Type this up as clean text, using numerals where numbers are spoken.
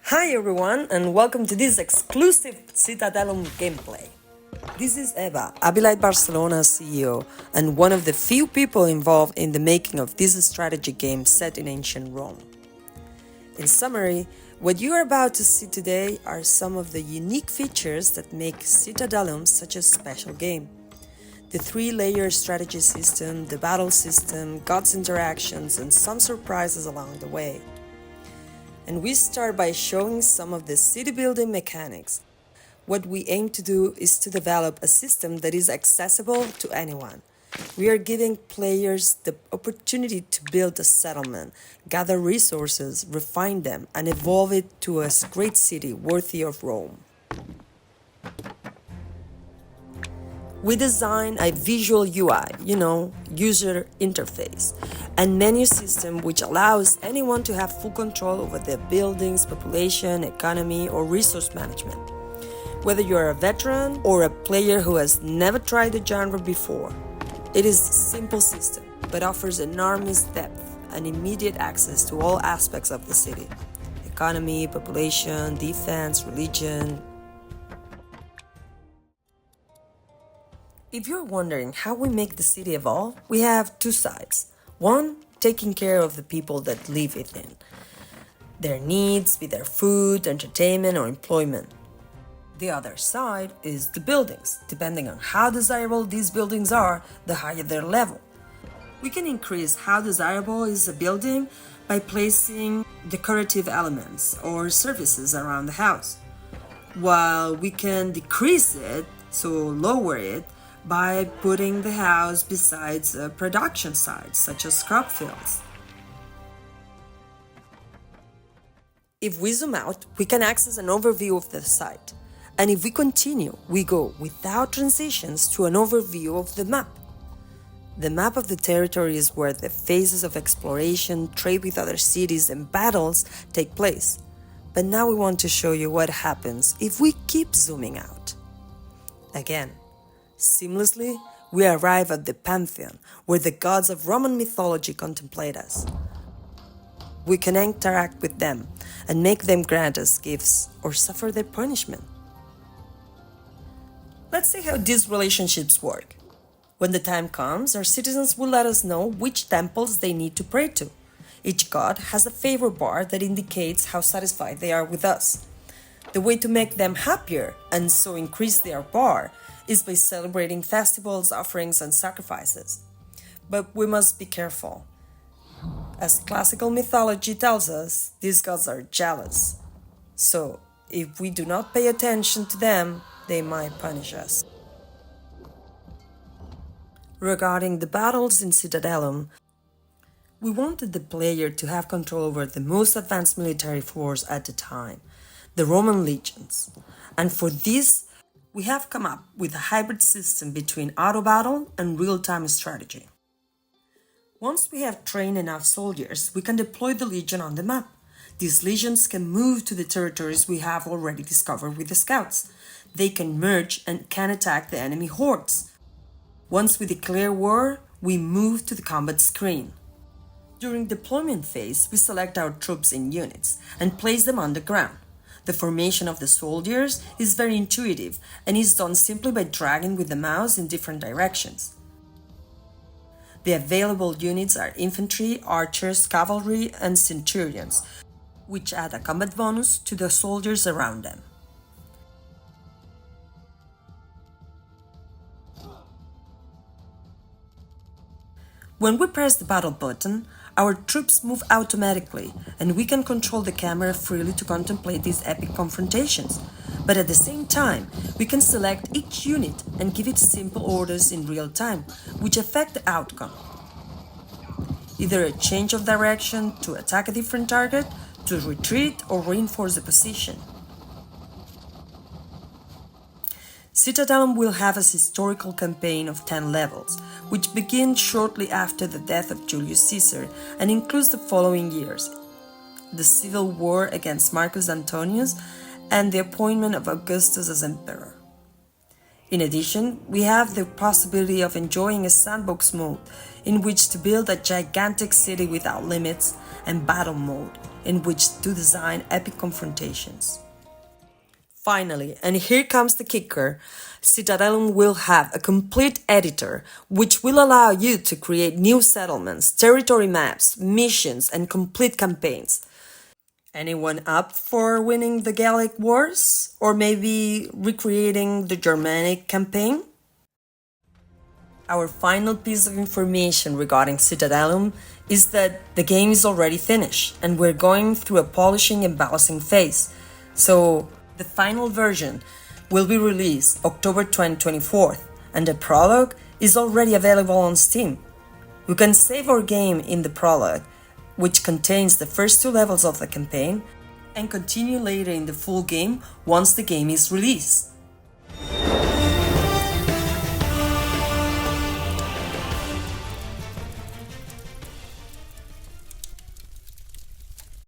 Hi everyone, and welcome to this exclusive Citadelum gameplay. This is Eva, Abylight Barcelona CEO, and one of the few people involved in the making of this strategy game set in ancient Rome. In summary, what you are about to see today are some of the unique features that make Citadelum such a special game. The three-layer strategy system, the battle system, gods interactions, and some surprises along the way. And we start by showing some of the city building mechanics. What we aim to do is to develop a system that is accessible to anyone. We are giving players the opportunity to build a settlement, gather resources, refine them, and evolve it to a great city worthy of Rome. We design a visual UI, user interface, and menu system which allows anyone to have full control over their buildings, population, economy, or resource management. Whether you're a veteran or a player who has never tried the genre before, it is a simple system but offers enormous depth and immediate access to all aspects of the city: economy, population, defense, religion. If you're wondering how we make the city evolve, we have two sides. One, taking care of the people that live within, their needs, be their food, entertainment, or employment. The other side is the buildings. Depending on how desirable these buildings are, the higher their level. We can increase how desirable is a building by placing decorative elements or services around the house, while we can decrease it, so lower it, by putting the house besides production sites, such as crop fields. If we zoom out, we can access an overview of the site. And if we continue, we go without transitions to an overview of the map. The map of the territory is where the phases of exploration, trade with other cities, and battles take place. But now we want to show you what happens if we keep zooming out. Again, seamlessly, we arrive at the Pantheon, where the gods of Roman mythology contemplate us. We can interact with them and make them grant us gifts or suffer their punishment. Let's see how these relationships work. When the time comes, our citizens will let us know which temples they need to pray to. Each god has a favor bar that indicates how satisfied they are with us. The way to make them happier and so increase their bar is by celebrating festivals, offerings, and sacrifices. But we must be careful. As classical mythology tells us, these gods are jealous. So, if we do not pay attention to them, they might punish us. Regarding the battles in Citadelum, we wanted the player to have control over the most advanced military force at the time, the Roman legions. And for this, we have come up with a hybrid system between auto battle and real-time strategy. Once we have trained enough soldiers, we can deploy the legion on the map. These legions can move to the territories we have already discovered with the scouts. They can merge and can attack the enemy hordes. Once we declare war, we move to the combat screen. During deployment phase, we select our troops in units and place them on the ground. The formation of the soldiers is very intuitive and is done simply by dragging with the mouse in different directions. The available units are infantry, archers, cavalry, and centurions, which add a combat bonus to the soldiers around them. When we press the battle button, our troops move automatically, and we can control the camera freely to contemplate these epic confrontations. But at the same time, we can select each unit and give it simple orders in real time, which affect the outcome. Either a change of direction to attack a different target, to retreat, or reinforce the position. Citadelum will have a historical campaign of 10 levels, which begins shortly after the death of Julius Caesar and includes the following years: the civil war against Marcus Antonius and the appointment of Augustus as emperor. In addition, we have the possibility of enjoying a sandbox mode in which to build a gigantic city without limits, and battle mode in which to design epic confrontations. Finally, and here comes the kicker, Citadelum will have a complete editor, which will allow you to create new settlements, territory maps, missions, and complete campaigns. Anyone up for winning the Gallic Wars? Or maybe recreating the Germanic campaign? Our final piece of information regarding Citadelum is that the game is already finished, and we're going through a polishing and balancing phase. So, the final version will be released October 2024, and the prologue is already available on Steam. You can save our game in the prologue, which contains the first 2 levels of the campaign, and continue later in the full game once the game is released.